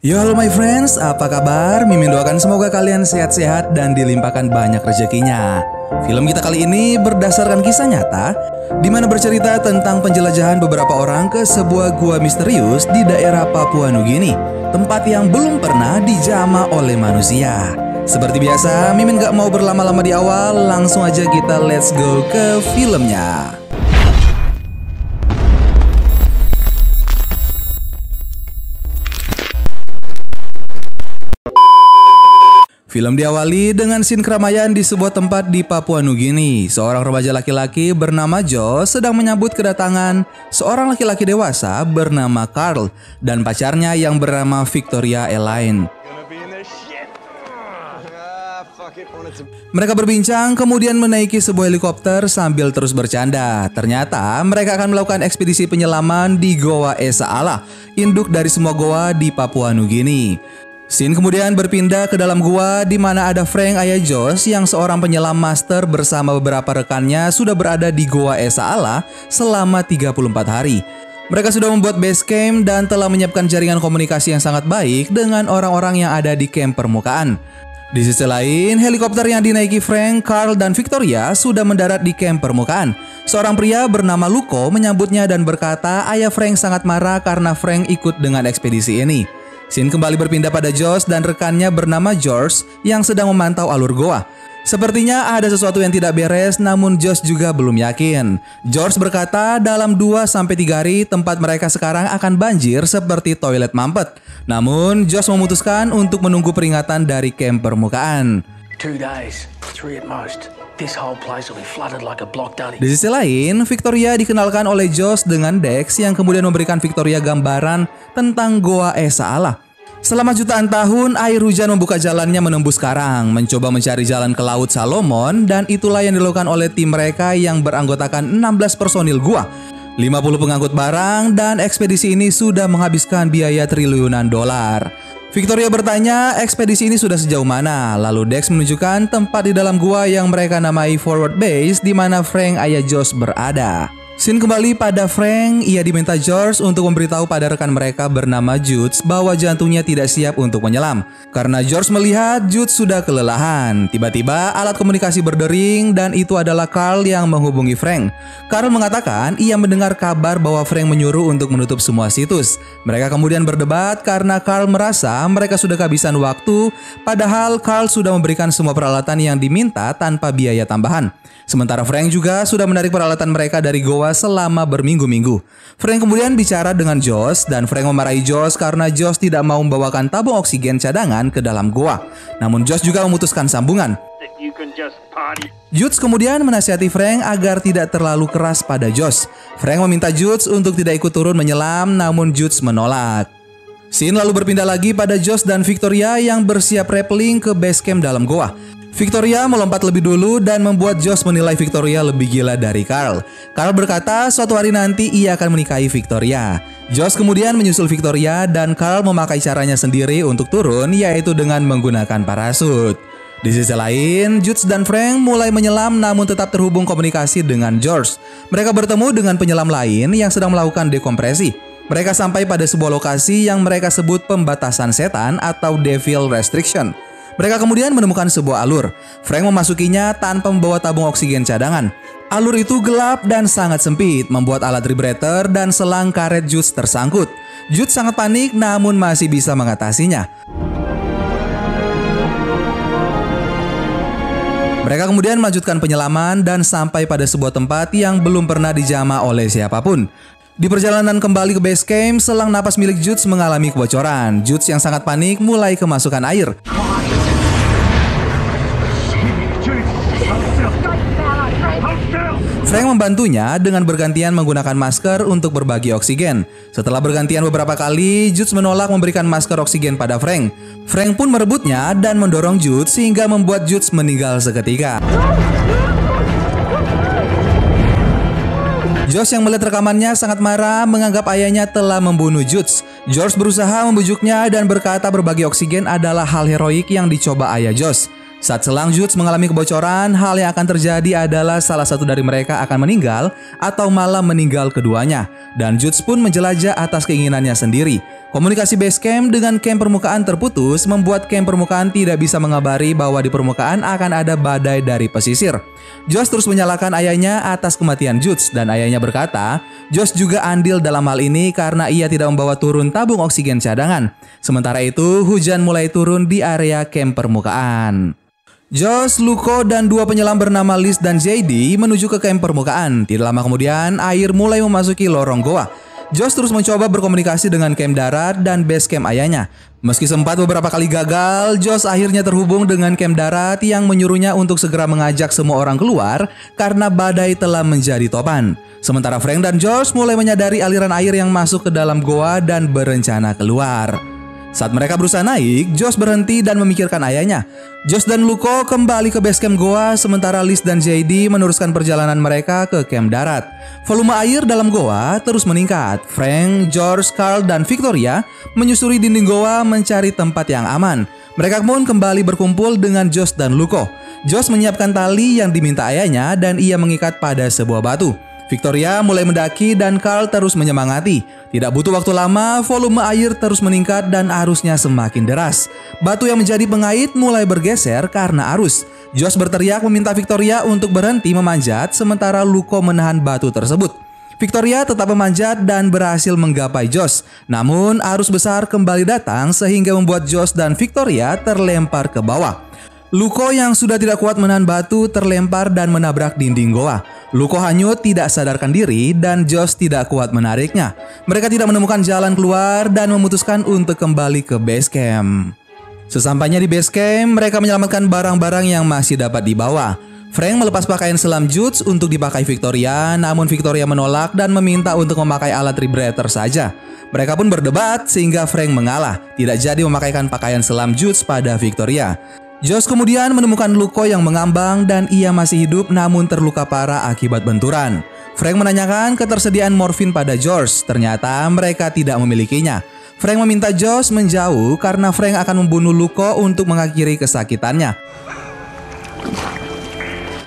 Yo halo my friends, apa kabar? Mimin doakan semoga kalian sehat-sehat dan dilimpahkan banyak rezekinya. Film kita kali ini berdasarkan kisah nyata, di mana bercerita tentang penjelajahan beberapa orang ke sebuah gua misterius di daerah Papua Nugini, tempat yang belum pernah dijamah oleh manusia. Seperti biasa, Mimin gak mau berlama-lama di awal, langsung aja kita let's go ke filmnya. Film diawali dengan scene keramaian di sebuah tempat di Papua Nugini. Seorang remaja laki-laki bernama Joe sedang menyambut kedatangan seorang laki-laki dewasa bernama Carl dan pacarnya yang bernama Victoria Elaine. Mereka berbincang kemudian menaiki sebuah helikopter sambil terus bercanda. Ternyata mereka akan melakukan ekspedisi penyelaman di Goa Esa Allah, induk dari semua goa di Papua Nugini. Scene kemudian berpindah ke dalam gua di mana ada Frank ayah Josh yang seorang penyelam master bersama beberapa rekannya sudah berada di Goa Esa Allah selama 34 hari. Mereka sudah membuat base camp dan telah menyiapkan jaringan komunikasi yang sangat baik dengan orang-orang yang ada di camp permukaan. Di sisi lain, helikopter yang dinaiki Frank, Carl, dan Victoria sudah mendarat di camp permukaan. Seorang pria bernama Luko menyambutnya dan berkata ayah Frank sangat marah karena Frank ikut dengan ekspedisi ini. Scene kembali berpindah pada Josh dan rekannya bernama George yang sedang memantau alur goa. Sepertinya ada sesuatu yang tidak beres, namun Josh juga belum yakin. George berkata dalam 2-3 hari tempat mereka sekarang akan banjir seperti toilet mampet. Namun Josh memutuskan untuk menunggu peringatan dari camp permukaan. 2 days, 3 at most. This whole place will be flooded like a block dully. Di sisi lain, Victoria dikenalkan oleh Josh dengan Dex yang kemudian memberikan Victoria gambaran tentang Goa Esa Allah. Selama jutaan tahun, air hujan membuka jalannya menembus karang, mencoba mencari jalan ke Laut Salomon, dan itulah yang dilakukan oleh tim mereka yang beranggotakan 16 personil gua, 50 pengangkut barang, dan ekspedisi ini sudah menghabiskan biaya triliunan dolar. Victoria bertanya ekspedisi ini sudah sejauh mana, lalu Dex menunjukkan tempat di dalam gua yang mereka namai Forward Base di mana Frank ayah Josh berada. Scene kembali pada Frank, ia diminta George untuk memberitahu pada rekan mereka bernama Jude bahwa jantungnya tidak siap untuk menyelam. Karena George melihat Jude sudah kelelahan. Tiba-tiba alat komunikasi berdering dan itu adalah Carl yang menghubungi Frank. Carl mengatakan ia mendengar kabar bahwa Frank menyuruh untuk menutup semua situs. Mereka kemudian berdebat karena Carl merasa mereka sudah kehabisan waktu, padahal Carl sudah memberikan semua peralatan yang diminta tanpa biaya tambahan. Sementara Frank juga sudah menarik peralatan mereka dari goa selama berminggu-minggu. Frank kemudian bicara dengan Josh dan Frank memarahi Josh karena Josh tidak mau membawakan tabung oksigen cadangan ke dalam goa. Namun Josh juga memutuskan sambungan. Jude kemudian menasihati Frank agar tidak terlalu keras pada Josh. Frank meminta Jude untuk tidak ikut turun menyelam, namun Jude menolak. Scene lalu berpindah lagi pada Josh dan Victoria yang bersiap rappelling ke base camp dalam goa. Victoria melompat lebih dulu dan membuat Josh menilai Victoria lebih gila dari Carl. Carl berkata suatu hari nanti ia akan menikahi Victoria. Josh kemudian menyusul Victoria dan Carl memakai caranya sendiri untuk turun, yaitu dengan menggunakan parasut. Di sisi lain, Jude dan Frank mulai menyelam namun tetap terhubung komunikasi dengan George. Mereka bertemu dengan penyelam lain yang sedang melakukan dekompresi. Mereka sampai pada sebuah lokasi yang mereka sebut pembatasan setan atau devil restriction. Mereka kemudian menemukan sebuah alur. Frank memasukinya tanpa membawa tabung oksigen cadangan. Alur itu gelap dan sangat sempit, membuat alat vibrator dan selang karet Jude tersangkut. Jude sangat panik namun masih bisa mengatasinya. Mereka kemudian melanjutkan penyelaman dan sampai pada sebuah tempat yang belum pernah dijamah oleh siapapun. Di perjalanan kembali ke base camp, selang napas milik Jude mengalami kebocoran. Jude yang sangat panik mulai kemasukan air. Frank membantunya dengan bergantian menggunakan masker untuk berbagi oksigen. Setelah bergantian beberapa kali, Jude menolak memberikan masker oksigen pada Frank. Frank pun merebutnya dan mendorong Jude sehingga membuat Jude meninggal seketika. Josh yang melihat rekamannya sangat marah, menganggap ayahnya telah membunuh Jude. George berusaha membujuknya dan berkata berbagi oksigen adalah hal heroik yang dicoba ayah Josh. Saat selang Jude mengalami kebocoran, hal yang akan terjadi adalah salah satu dari mereka akan meninggal atau malah meninggal keduanya. Dan Jude pun menjelajah atas keinginannya sendiri. Komunikasi base camp dengan camp permukaan terputus membuat camp permukaan tidak bisa mengabari bahwa di permukaan akan ada badai dari pesisir. Josh terus menyalahkan ayahnya atas kematian Jude dan ayahnya berkata, Josh juga andil dalam hal ini karena ia tidak membawa turun tabung oksigen cadangan. Sementara itu, hujan mulai turun di area camp permukaan. Josh, Luko, dan dua penyelam bernama Liz dan JD menuju ke camp permukaan. Tidak lama kemudian, air mulai memasuki lorong goa. Josh terus mencoba berkomunikasi dengan camp darat dan base camp ayahnya. Meski sempat beberapa kali gagal, Josh akhirnya terhubung dengan camp darat yang menyuruhnya untuk segera mengajak semua orang keluar karena badai telah menjadi topan. Sementara Frank dan Josh mulai menyadari aliran air yang masuk ke dalam goa dan berencana keluar. Saat mereka berusaha naik, Josh berhenti dan memikirkan ayahnya. Josh dan Luko kembali ke base camp goa, sementara Liz dan JD meneruskan perjalanan mereka ke camp darat. Volume air dalam goa terus meningkat. Frank, George, Carl, dan Victoria menyusuri dinding goa mencari tempat yang aman. Mereka pun kembali berkumpul dengan Josh dan Luko. Josh menyiapkan tali yang diminta ayahnya dan ia mengikat pada sebuah batu. Victoria mulai mendaki dan Carl terus menyemangati. Tidak butuh waktu lama, volume air terus meningkat dan arusnya semakin deras. Batu yang menjadi pengait mulai bergeser karena arus. Josh berteriak meminta Victoria untuk berhenti memanjat sementara Luko menahan batu tersebut. Victoria tetap memanjat dan berhasil menggapai Josh. Namun arus besar kembali datang sehingga membuat Josh dan Victoria terlempar ke bawah. Luko yang sudah tidak kuat menahan batu terlempar dan menabrak dinding goa. Luko hanyut tidak sadarkan diri dan Josh tidak kuat menariknya. Mereka tidak menemukan jalan keluar dan memutuskan untuk kembali ke base camp. Sesampainya di base camp, mereka menyelamatkan barang-barang yang masih dapat dibawa. Frank melepas pakaian selam Jude untuk dipakai Victoria, namun Victoria menolak dan meminta untuk memakai alat rebreather saja. Mereka pun berdebat sehingga Frank mengalah, tidak jadi memakaikan pakaian selam Jude pada Victoria. Josh kemudian menemukan Luko yang mengambang dan ia masih hidup namun terluka parah akibat benturan. Frank menanyakan ketersediaan morfin pada George, ternyata mereka tidak memilikinya. Frank meminta Josh menjauh karena Frank akan membunuh Luko untuk mengakhiri kesakitannya.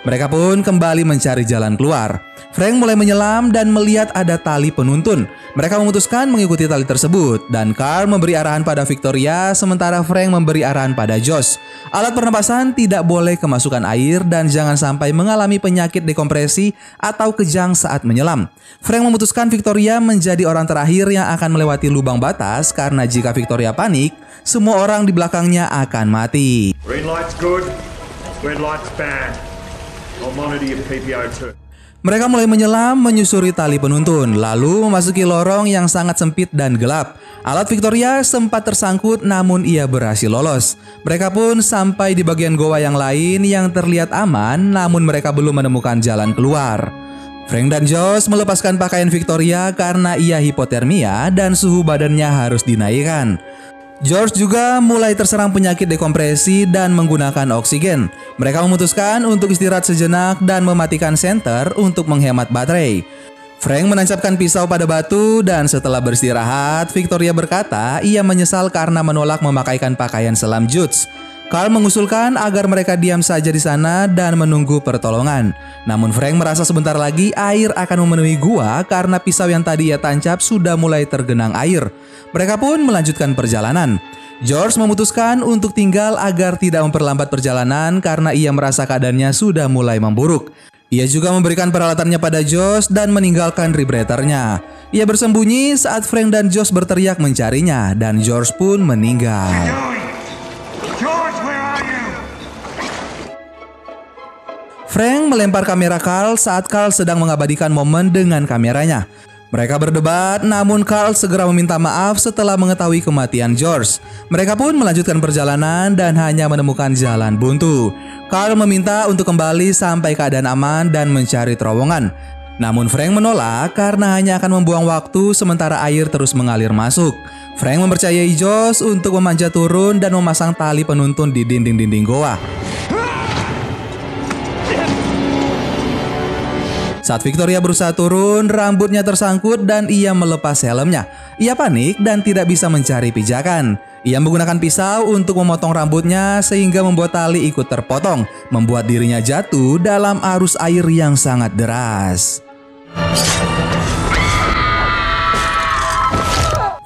Mereka pun kembali mencari jalan keluar. Frank mulai menyelam dan melihat ada tali penuntun. Mereka memutuskan mengikuti tali tersebut dan Carl memberi arahan pada Victoria sementara Frank memberi arahan pada Josh. Alat pernapasan tidak boleh kemasukan air dan jangan sampai mengalami penyakit dekompresi atau kejang saat menyelam. Frank memutuskan Victoria menjadi orang terakhir yang akan melewati lubang batas karena jika Victoria panik, semua orang di belakangnya akan mati. Green light's good, red light's bad. I'll monitor your PPO2. Mereka mulai menyelam menyusuri tali penuntun, lalu memasuki lorong yang sangat sempit dan gelap. Alat Victoria sempat tersangkut namun ia berhasil lolos. Mereka pun sampai di bagian goa yang lain yang terlihat aman namun mereka belum menemukan jalan keluar. Frank dan Josh melepaskan pakaian Victoria karena ia hipotermia dan suhu badannya harus dinaikkan. George juga mulai terserang penyakit dekompresi dan menggunakan oksigen. Mereka memutuskan untuk istirahat sejenak dan mematikan senter untuk menghemat baterai. Frank menancapkan pisau pada batu dan setelah beristirahat, Victoria berkata ia menyesal karena menolak memakaikan pakaian selam Jude. Carl mengusulkan agar mereka diam saja di sana dan menunggu pertolongan. Namun Frank merasa sebentar lagi air akan memenuhi gua karena pisau yang tadi ia tancap sudah mulai tergenang air. Mereka pun melanjutkan perjalanan. George memutuskan untuk tinggal agar tidak memperlambat perjalanan karena ia merasa keadaannya sudah mulai memburuk. Ia juga memberikan peralatannya pada Josh dan meninggalkan rebreathernya. Ia bersembunyi saat Frank dan Josh berteriak mencarinya dan George pun meninggal. Frank melempar kamera Carl saat Carl sedang mengabadikan momen dengan kameranya. Mereka berdebat, namun Carl segera meminta maaf setelah mengetahui kematian George. Mereka pun melanjutkan perjalanan dan hanya menemukan jalan buntu. Carl meminta untuk kembali sampai keadaan aman dan mencari terowongan. Namun Frank menolak karena hanya akan membuang waktu sementara air terus mengalir masuk. Frank mempercayai Josh untuk memanjat turun dan memasang tali penuntun di dinding-dinding goa. Saat Victoria berusaha turun, rambutnya tersangkut dan ia melepas helmnya. Ia panik dan tidak bisa mencari pijakan. Ia menggunakan pisau untuk memotong rambutnya sehingga membuat tali ikut terpotong, membuat dirinya jatuh dalam arus air yang sangat deras.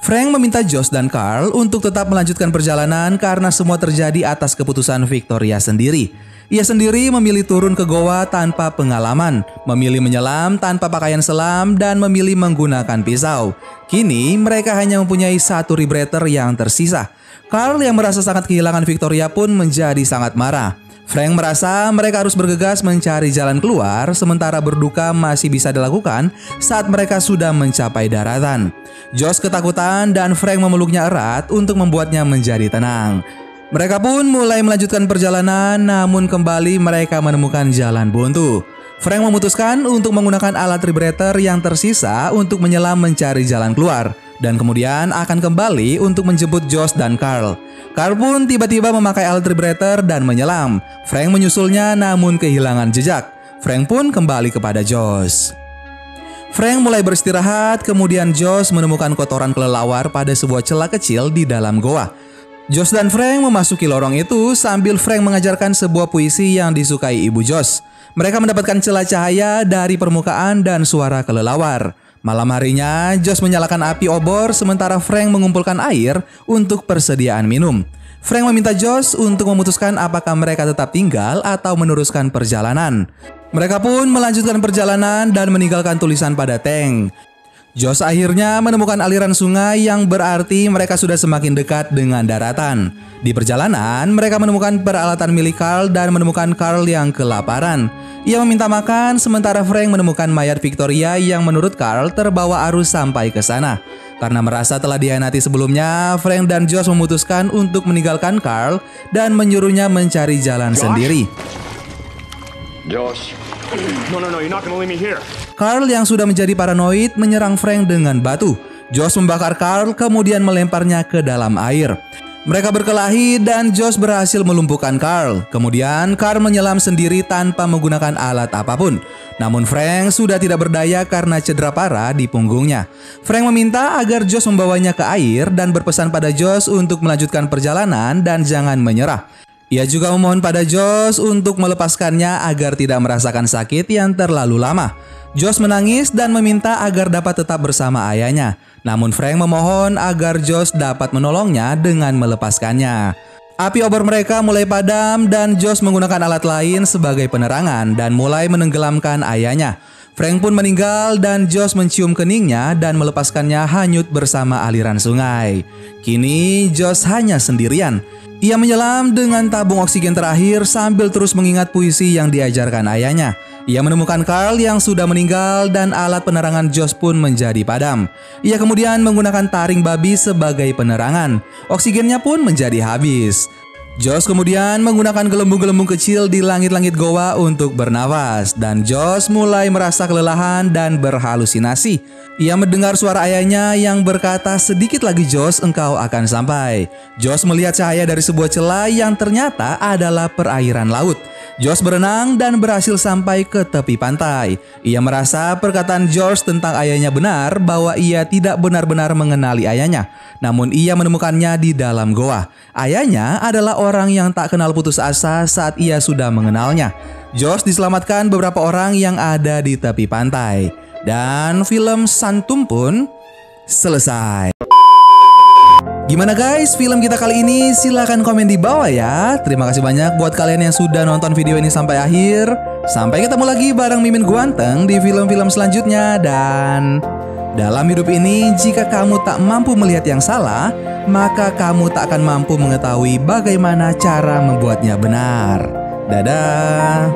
Frank meminta Josh dan Carl untuk tetap melanjutkan perjalanan karena semua terjadi atas keputusan Victoria sendiri. Ia sendiri memilih turun ke goa tanpa pengalaman, memilih menyelam tanpa pakaian selam, dan memilih menggunakan pisau. Kini mereka hanya mempunyai satu rebreather yang tersisa. Carl yang merasa sangat kehilangan Victoria pun menjadi sangat marah. Frank merasa mereka harus bergegas mencari jalan keluar, sementara berduka masih bisa dilakukan saat mereka sudah mencapai daratan. Josh ketakutan dan Frank memeluknya erat untuk membuatnya menjadi tenang. Mereka pun mulai melanjutkan perjalanan, namun kembali mereka menemukan jalan buntu. Frank memutuskan untuk menggunakan alat rebreather yang tersisa untuk menyelam mencari jalan keluar, dan kemudian akan kembali untuk menjemput Josh dan Carl. Carl pun tiba-tiba memakai alat rebreather dan menyelam. Frank menyusulnya namun kehilangan jejak. Frank pun kembali kepada Josh. Frank mulai beristirahat, kemudian Josh menemukan kotoran kelelawar pada sebuah celah kecil di dalam goa. Josh dan Frank memasuki lorong itu sambil Frank mengajarkan sebuah puisi yang disukai ibu Josh. Mereka mendapatkan celah cahaya dari permukaan dan suara kelelawar. Malam harinya, Josh menyalakan api obor sementara Frank mengumpulkan air untuk persediaan minum. Frank meminta Josh untuk memutuskan apakah mereka tetap tinggal atau meneruskan perjalanan. Mereka pun melanjutkan perjalanan dan meninggalkan tulisan pada tank. Josh akhirnya menemukan aliran sungai yang berarti mereka sudah semakin dekat dengan daratan. Di perjalanan, mereka menemukan peralatan milik Carl dan menemukan Carl yang kelaparan. Ia meminta makan sementara Frank menemukan mayat Victoria yang menurut Carl terbawa arus sampai ke sana. Karena merasa telah dihianati sebelumnya, Frank dan Josh memutuskan untuk meninggalkan Carl dan menyuruhnya mencari jalan sendiri. Josh. No, you're not gonna leave me here. Carl yang sudah menjadi paranoid menyerang Frank dengan batu. Josh membakar Carl kemudian melemparnya ke dalam air. Mereka berkelahi dan Josh berhasil melumpuhkan Carl. Kemudian Carl menyelam sendiri tanpa menggunakan alat apapun. Namun Frank sudah tidak berdaya karena cedera parah di punggungnya. Frank meminta agar Josh membawanya ke air dan berpesan pada Josh untuk melanjutkan perjalanan dan jangan menyerah. Ia juga memohon pada Josh untuk melepaskannya agar tidak merasakan sakit yang terlalu lama. Josh menangis dan meminta agar dapat tetap bersama ayahnya. Namun Frank memohon agar Josh dapat menolongnya dengan melepaskannya. Api obor mereka mulai padam dan Josh menggunakan alat lain sebagai penerangan dan mulai menenggelamkan ayahnya. Frank pun meninggal dan Josh mencium keningnya dan melepaskannya hanyut bersama aliran sungai. Kini Josh hanya sendirian. Ia menyelam dengan tabung oksigen terakhir sambil terus mengingat puisi yang diajarkan ayahnya. Ia menemukan Carl yang sudah meninggal dan alat penerangan Josh pun menjadi padam. Ia kemudian menggunakan taring babi sebagai penerangan. Oksigennya pun menjadi habis. Josh kemudian menggunakan gelembung-gelembung kecil di langit-langit goa untuk bernafas dan Josh mulai merasa kelelahan dan berhalusinasi. Ia mendengar suara ayahnya yang berkata, "Sedikit lagi Josh, engkau akan sampai." Josh melihat cahaya dari sebuah celah yang ternyata adalah perairan laut. Josh berenang dan berhasil sampai ke tepi pantai. Ia merasa perkataan George tentang ayahnya benar bahwa ia tidak benar-benar mengenali ayahnya. Namun ia menemukannya di dalam goa. Ayahnya adalah orang yang tak kenal putus asa saat ia sudah mengenalnya. Josh diselamatkan beberapa orang yang ada di tepi pantai. Dan film Santum pun selesai. Gimana guys film kita kali ini? Silahkan komen di bawah ya. Terima kasih banyak buat kalian yang sudah nonton video ini sampai akhir. Sampai ketemu lagi bareng Mimin Guanteng di film-film selanjutnya. Dan dalam hidup ini, jika kamu tak mampu melihat yang salah, maka kamu tak akan mampu mengetahui bagaimana cara membuatnya benar. Dadah.